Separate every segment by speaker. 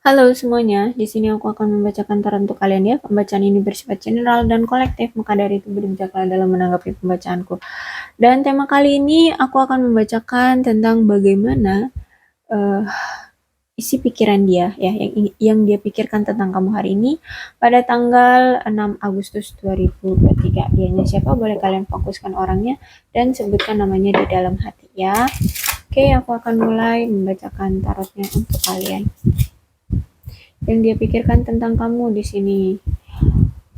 Speaker 1: Halo semuanya, di sini aku akan membacakan tarot untuk kalian ya. Pembacaan ini bersifat general dan kolektif, maka dari itu berbijaklah dalam menanggapi pembacaanku. Dan tema kali ini aku akan membacakan tentang bagaimana uh, isi pikiran dia ya, yang dia pikirkan tentang kamu hari ini pada tanggal 6 Agustus 2023. Dianya siapa? Boleh kalian fokuskan orangnya dan sebutkan namanya di dalam hati ya. Oke, aku akan mulai membacakan tarotnya untuk kalian. Yang dia pikirkan tentang kamu di sini.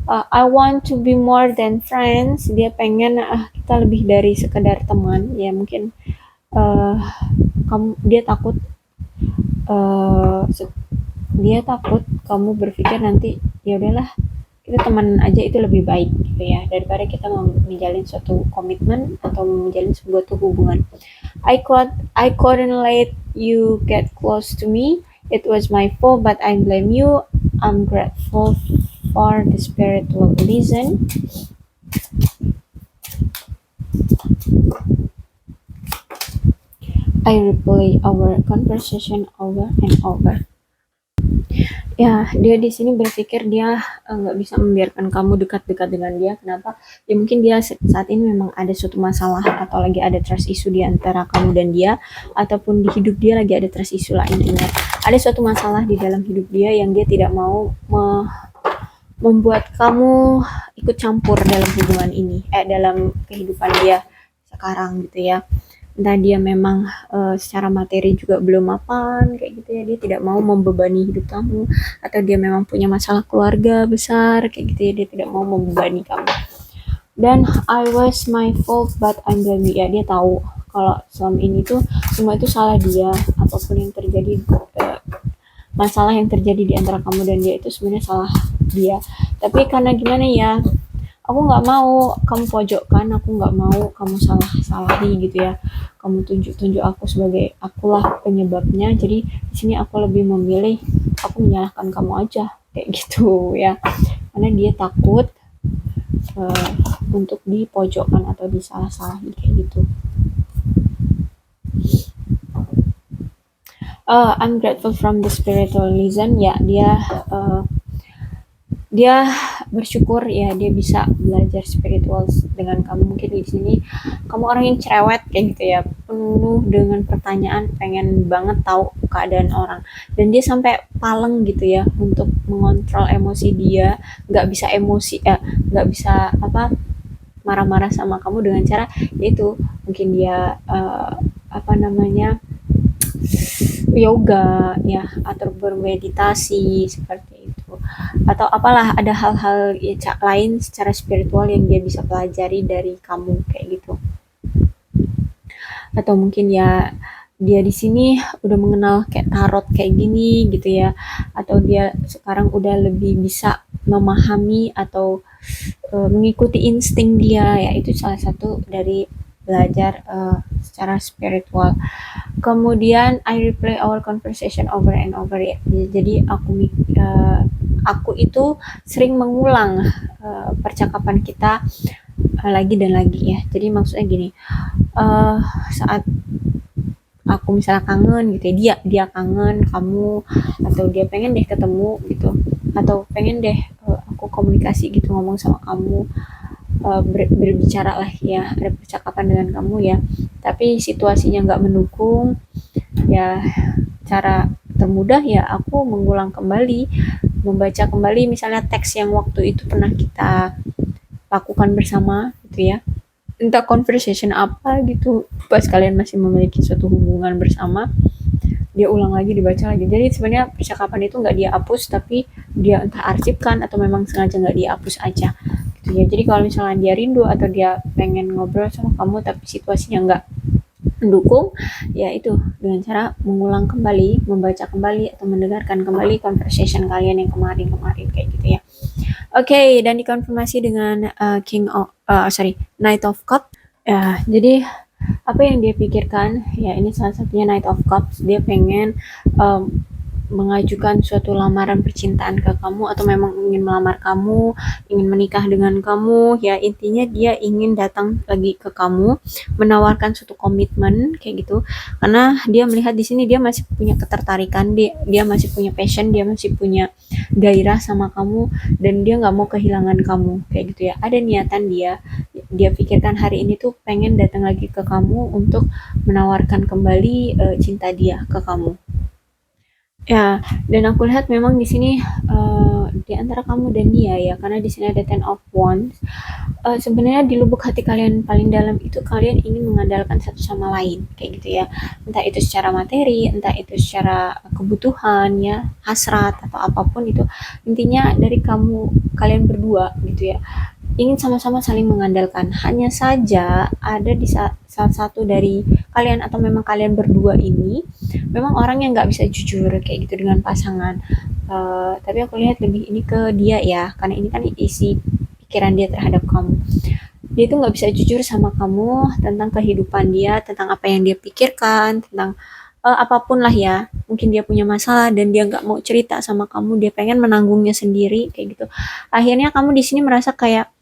Speaker 1: I want to be more than friends. Dia pengen kita lebih dari sekedar teman. Ya mungkin uh, dia takut uh, dia takut kamu berpikir nanti ya udahlah kita teman aja itu lebih baik gitu ya daripada kita menjalin suatu komitmen atau menjalin sebuah hubungan. I couldn't let you get close to me. It was my fault, but I blame you. I'm grateful for the spiritual reason. I replay our conversation over and over. Ya, dia di sini berpikir dia nggak bisa membiarkan kamu dekat-dekat dengan dia. Kenapa? Ya mungkin dia saat ini memang ada suatu masalah atau lagi ada trust issue di antara kamu dan dia, ataupun di hidup dia lagi ada trust issue lah intinya. Ada suatu masalah di dalam hidup dia yang dia tidak mau membuat kamu ikut campur dalam hubungan ini, dalam kehidupan dia sekarang gitu ya. Entah dia memang secara materi juga belum mapan kayak gitu ya, dia tidak mau membebani hidup kamu, atau dia memang punya masalah keluarga besar kayak gitu ya, dia tidak mau membebani kamu. Dan I was my fault but I'm blaming, ya dia tahu kalau selama ini tuh semua itu salah dia, apapun yang terjadi, masalah yang terjadi di antara kamu dan dia itu sebenarnya salah dia. Tapi karena gimana ya, aku nggak mau kamu pojokkan, aku nggak mau kamu salahi gitu ya, kamu tunjuk aku sebagai akulah penyebabnya. Jadi di sini aku lebih memilih aku menyalahkan kamu aja kayak gitu ya, karena dia takut uh, untuk dipojokkan atau disalah-salahi kayak gitu. I'm grateful from the spiritual reason ya, dia bersyukur ya dia bisa belajar spiritual dengan kamu. Mungkin di sini kamu orang yang cerewet kayak gitu ya, penuh dengan pertanyaan, pengen banget tahu keadaan orang, dan dia sampai paleng gitu ya untuk mengontrol emosi dia. Nggak bisa apa marah-marah sama kamu dengan cara yaitu mungkin dia apa namanya yoga ya, atau bermeditasi seperti itu, atau apalah, ada hal-hal ya, lain secara spiritual yang dia bisa pelajari dari kamu kayak gitu. Atau mungkin ya dia di sini udah mengenal kayak tarot kayak gini gitu ya, atau dia sekarang udah lebih bisa memahami atau mengikuti insting dia ya, itu salah satu dari belajar secara spiritual. Kemudian I replay our conversation over and over ya. Jadi aku itu sering mengulang percakapan kita lagi dan lagi ya. Jadi maksudnya gini, saat aku misalnya kangen gitu ya, dia kangen kamu, atau dia pengen deh ketemu gitu, atau pengen deh aku komunikasi gitu, ngomong sama kamu, berbicara lah ya, ada percakapan dengan kamu ya, tapi situasinya nggak mendukung ya. Cara termudah ya aku mengulang kembali, membaca kembali misalnya teks yang waktu itu pernah kita lakukan bersama gitu ya, entah conversation apa gitu pas kalian masih memiliki suatu hubungan bersama, dia ulang lagi, dibaca lagi. Jadi sebenarnya percakapan itu nggak dia hapus, tapi dia entah arsipkan atau memang sengaja nggak dia hapus aja gitu ya. Jadi kalau misalnya dia rindu atau dia pengen ngobrol sama kamu tapi situasinya nggak mendukung ya, itu dengan cara mengulang kembali, membaca kembali atau mendengarkan kembali conversation kalian yang kemarin-kemarin kayak gitu ya. Oke, dan dikonfirmasi dengan Knight of Cups. Ya, jadi apa yang dia pikirkan? Ya, ini salah satunya Knight of Cups. Dia pengen um, mengajukan suatu lamaran percintaan ke kamu atau memang ingin melamar kamu, ingin menikah dengan kamu, ya intinya dia ingin datang lagi ke kamu, menawarkan suatu komitmen kayak gitu. Karena dia melihat di sini dia masih punya ketertarikan, dia masih punya passion, dia masih punya gairah sama kamu dan dia nggak mau kehilangan kamu kayak gitu ya. Ada niatan dia pikirkan hari ini tuh pengen datang lagi ke kamu untuk menawarkan kembali cinta dia ke kamu. Ya, dan aku lihat memang di sini di antara kamu dan dia ya, karena di sini ada Ten of Wands. Sebenarnya di lubuk hati kalian paling dalam itu kalian ingin mengandalkan satu sama lain, kayak gitu ya. Entah itu secara materi, entah itu secara kebutuhan ya, hasrat atau apapun itu. Intinya dari kalian berdua gitu ya ingin sama-sama saling mengandalkan. Hanya saja ada di salah satu dari kalian atau memang kalian berdua ini memang orang yang nggak bisa jujur kayak gitu dengan pasangan. Tapi aku lihat lebih ini ke dia ya, karena ini kan isi pikiran dia terhadap kamu. Dia tuh nggak bisa jujur sama kamu tentang kehidupan dia, tentang apa yang dia pikirkan, tentang apapun lah ya. Mungkin dia punya masalah dan dia nggak mau cerita sama kamu, dia pengen menanggungnya sendiri kayak gitu. Akhirnya kamu di sini merasa kayak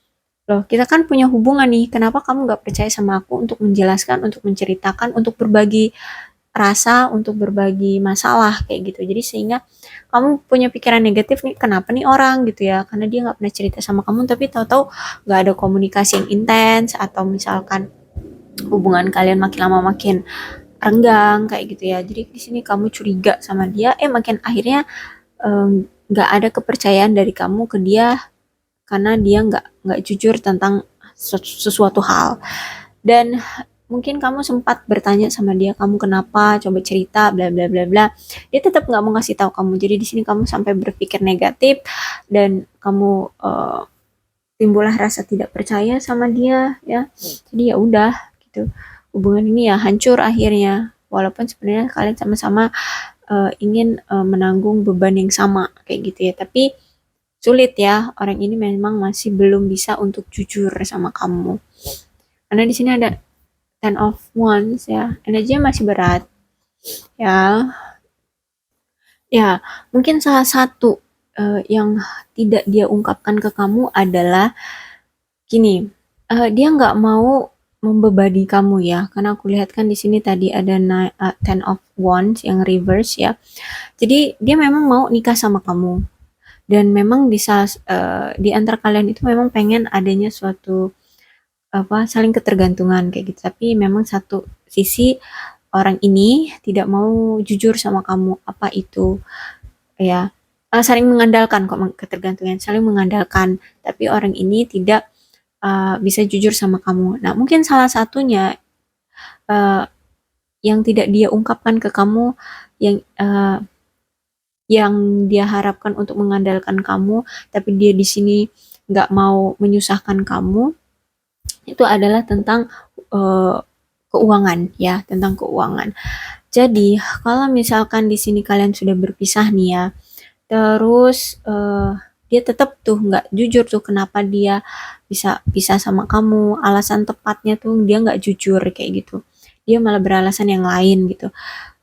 Speaker 1: loh, kita kan punya hubungan nih, kenapa kamu nggak percaya sama aku untuk menjelaskan, untuk menceritakan, untuk berbagi rasa, untuk berbagi masalah, kayak gitu. Jadi sehingga kamu punya pikiran negatif nih, kenapa nih orang gitu ya, karena dia nggak pernah cerita sama kamu, tapi tahu-tahu nggak ada komunikasi yang intens, atau misalkan hubungan kalian makin lama makin renggang, kayak gitu ya. Jadi di sini kamu curiga sama dia, makin akhirnya nggak ada kepercayaan dari kamu ke dia karena dia nggak jujur tentang sesuatu hal. Dan mungkin kamu sempat bertanya sama dia, kamu kenapa, coba cerita, bla bla bla bla. Dia tetap nggak mau ngasih tahu kamu. Jadi di sini kamu sampai berpikir negatif dan kamu timbullah rasa tidak percaya sama dia ya. Jadi ya udah gitu. Hubungan ini ya hancur akhirnya. Walaupun sebenarnya kalian sama-sama ingin menanggung beban yang sama kayak gitu ya. Tapi sulit ya, orang ini memang masih belum bisa untuk jujur sama kamu. Karena di sini ada Ten of Wands ya, energinya masih berat ya. Ya, mungkin salah satu yang tidak dia ungkapkan ke kamu adalah gini, dia nggak mau membebani kamu ya, karena aku lihat kan di sini tadi ada Ten of Wands yang reverse ya. Jadi dia memang mau nikah sama kamu dan memang di antara kalian itu memang pengen adanya suatu apa saling ketergantungan kayak gitu, tapi memang satu sisi orang ini tidak mau jujur sama kamu apa itu ya. Saling mengandalkan kok, ketergantungan saling mengandalkan, tapi orang ini tidak bisa jujur sama kamu. Nah mungkin salah satunya uh, yang tidak dia ungkapkan ke kamu, yang dia harapkan untuk mengandalkan kamu, tapi dia di sini nggak mau menyusahkan kamu, itu adalah tentang uh, keuangan ya, tentang keuangan. Jadi kalau misalkan di sini kalian sudah berpisah nih ya, terus dia tetap tuh nggak jujur tuh kenapa dia bisa pisah sama kamu, alasan tepatnya tuh dia nggak jujur kayak gitu. Dia malah beralasan yang lain gitu.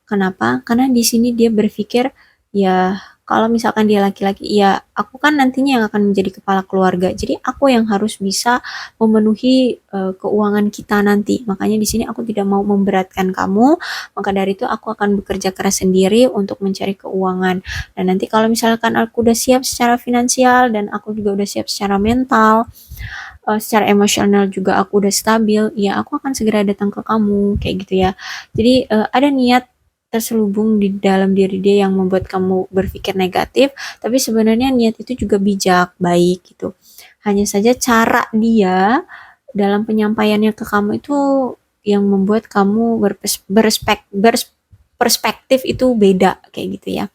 Speaker 1: Kenapa? Karena di sini dia berpikir, ya kalau misalkan dia laki-laki, ya aku kan nantinya yang akan menjadi kepala keluarga. Jadi aku yang harus bisa memenuhi keuangan kita nanti. Makanya di sini aku tidak mau memberatkan kamu. Maka dari itu aku akan bekerja keras sendiri untuk mencari keuangan. Dan nanti kalau misalkan aku udah siap secara finansial dan aku juga udah siap secara mental, secara emosional juga aku udah stabil, ya aku akan segera datang ke kamu kayak gitu ya. Jadi ada niat terselubung di dalam diri dia yang membuat kamu berpikir negatif, tapi sebenarnya niat itu juga bijak, baik gitu. Hanya saja cara dia dalam penyampaiannya ke kamu itu yang membuat kamu berperspektif itu beda kayak gitu ya.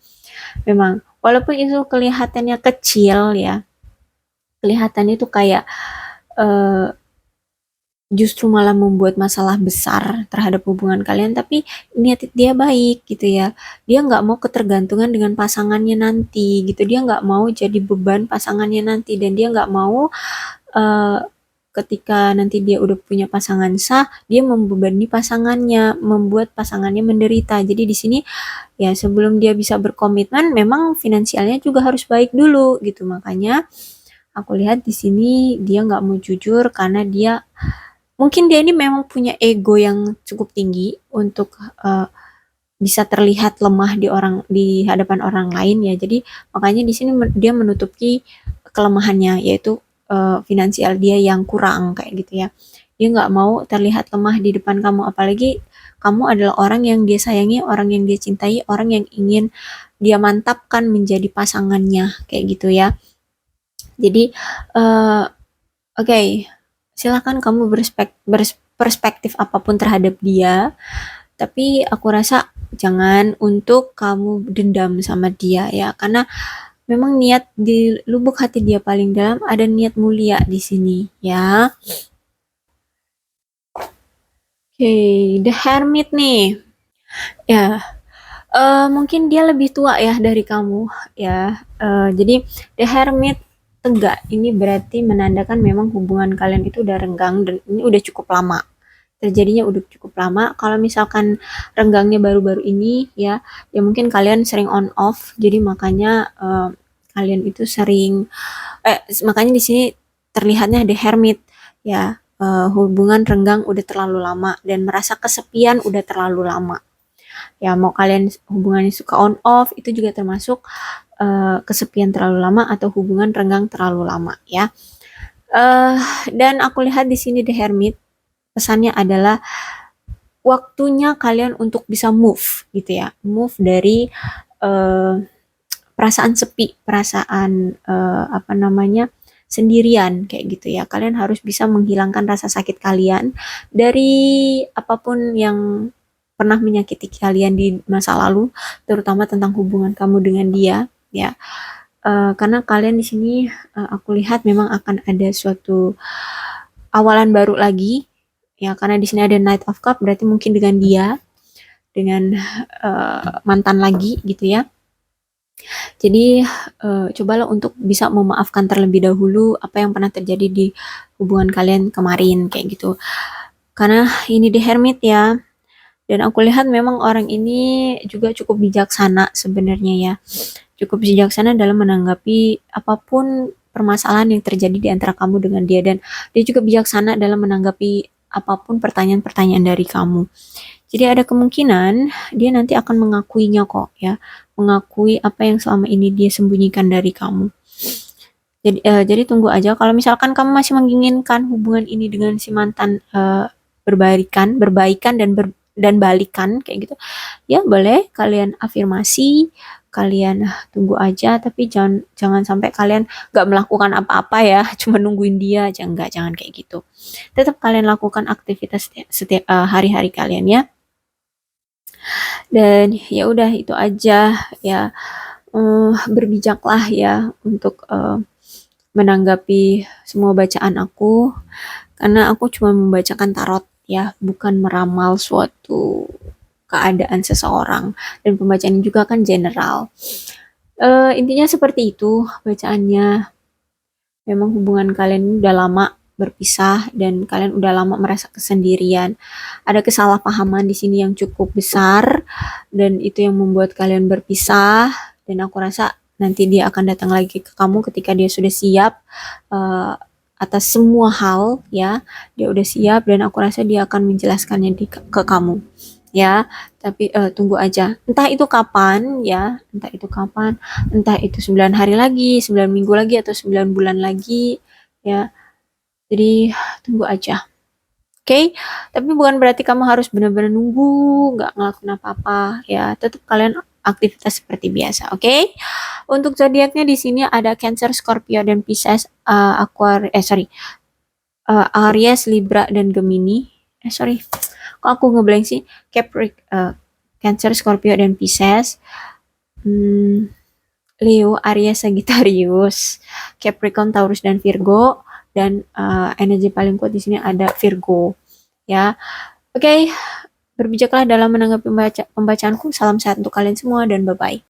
Speaker 1: Memang walaupun itu kelihatannya kecil ya, kelihatannya itu kayak eh, justru malah membuat masalah besar terhadap hubungan kalian, tapi niat dia baik gitu ya. Dia nggak mau ketergantungan dengan pasangannya nanti gitu, dia nggak mau jadi beban pasangannya nanti, dan dia nggak mau eh, ketika nanti dia udah punya pasangan sah, dia membebani pasangannya, membuat pasangannya menderita. Jadi di sini ya sebelum dia bisa berkomitmen, memang finansialnya juga harus baik dulu gitu. Makanya aku lihat di sini dia nggak mau jujur karena mungkin dia ini memang punya ego yang cukup tinggi untuk bisa terlihat lemah di hadapan orang lain ya. Jadi makanya di sini dia menutupi kelemahannya, yaitu finansial dia yang kurang kayak gitu ya. Dia nggak mau terlihat lemah di depan kamu, apalagi kamu adalah orang yang dia sayangi, orang yang dia cintai, orang yang ingin dia mantapkan menjadi pasangannya kayak gitu ya. Jadi oke, silakan kamu berperspektif apapun terhadap dia, tapi aku rasa jangan untuk kamu dendam sama dia ya, karena memang niat di lubuk hati dia paling dalam ada niat mulia di sini ya. Oke, The Hermit nih. Ya, mungkin dia lebih tua ya dari kamu ya. Jadi The Hermit tegak ini berarti menandakan memang hubungan kalian itu udah renggang dan ini udah cukup lama. Terjadinya udah cukup lama. Kalau misalkan renggangnya baru-baru ini ya, ya mungkin kalian sering on off. Jadi makanya kalian itu sering makanya di sini terlihatnya The Hermit ya. Hubungan renggang udah terlalu lama dan merasa kesepian udah terlalu lama. Ya mau kalian hubungannya suka on off itu juga termasuk kesepian terlalu lama atau hubungan renggang terlalu lama ya. Uh, dan aku lihat di sini The Hermit pesannya adalah waktunya kalian untuk bisa move gitu ya, move dari uh, perasaan sepi, perasaan apa namanya sendirian kayak gitu ya. Kalian harus bisa menghilangkan rasa sakit kalian dari apapun yang pernah menyakiti kalian di masa lalu, terutama tentang hubungan kamu dengan dia ya. Karena kalian di sini aku lihat memang akan ada suatu awalan baru lagi ya, karena di sini ada Knight of Cup berarti mungkin dengan dia, dengan mantan lagi gitu ya. Jadi cobalah untuk bisa memaafkan terlebih dahulu apa yang pernah terjadi di hubungan kalian kemarin kayak gitu. Karena ini The Hermit ya. Dan aku lihat memang orang ini juga cukup bijaksana sebenarnya ya. Cukup bijaksana dalam menanggapi apapun permasalahan yang terjadi di antara kamu dengan dia, dan dia juga bijaksana dalam menanggapi apapun pertanyaan-pertanyaan dari kamu. Jadi ada kemungkinan dia nanti akan mengakuinya kok ya, mengakui apa yang selama ini dia sembunyikan dari kamu. Jadi tunggu aja. Kalau misalkan kamu masih menginginkan hubungan ini dengan si mantan berbaikan dan balikan kayak gitu, ya boleh kalian afirmasi, kalian tunggu aja, tapi jangan sampai kalian gak melakukan apa-apa ya, cuma nungguin dia aja, jangan kayak gitu. Tetap kalian lakukan aktivitas setiap hari-hari kalian ya. Dan ya udah itu aja ya. Berbijaklah ya untuk menanggapi semua bacaan aku, karena aku cuma membacakan tarot ya, bukan meramal suatu keadaan seseorang, dan pembacaan juga kan general. Intinya seperti itu bacaannya. Memang hubungan kalian udah lama berpisah dan kalian udah lama merasa kesendirian. Ada kesalahpahaman di sini yang cukup besar dan itu yang membuat kalian berpisah, dan aku rasa nanti dia akan datang lagi ke kamu ketika dia sudah siap atas semua hal ya. Dia udah siap dan aku rasa dia akan menjelaskannya ke kamu ya. Tapi tunggu aja, entah itu kapan ya, entah itu 9 hari lagi, 9 minggu lagi, atau 9 bulan lagi ya. Jadi tunggu aja. Oke, tapi bukan berarti kamu harus benar-benar nunggu, nggak ngelakuin apa-apa ya. Tetap kalian aktivitas seperti biasa, oke? Untuk zodiaknya di sini ada Cancer, Scorpio, dan Pisces, Aries, Libra, dan Gemini. Kok aku ngeblank sih? Cancer, Scorpio, dan Pisces. Leo, Aries, Sagittarius, Capricorn, Taurus, dan Virgo. Dan energi paling kuat di sini ada Virgo ya. Oke, berbijaklah dalam menanggapi pembacaanku. Salam sehat untuk kalian semua dan bye bye.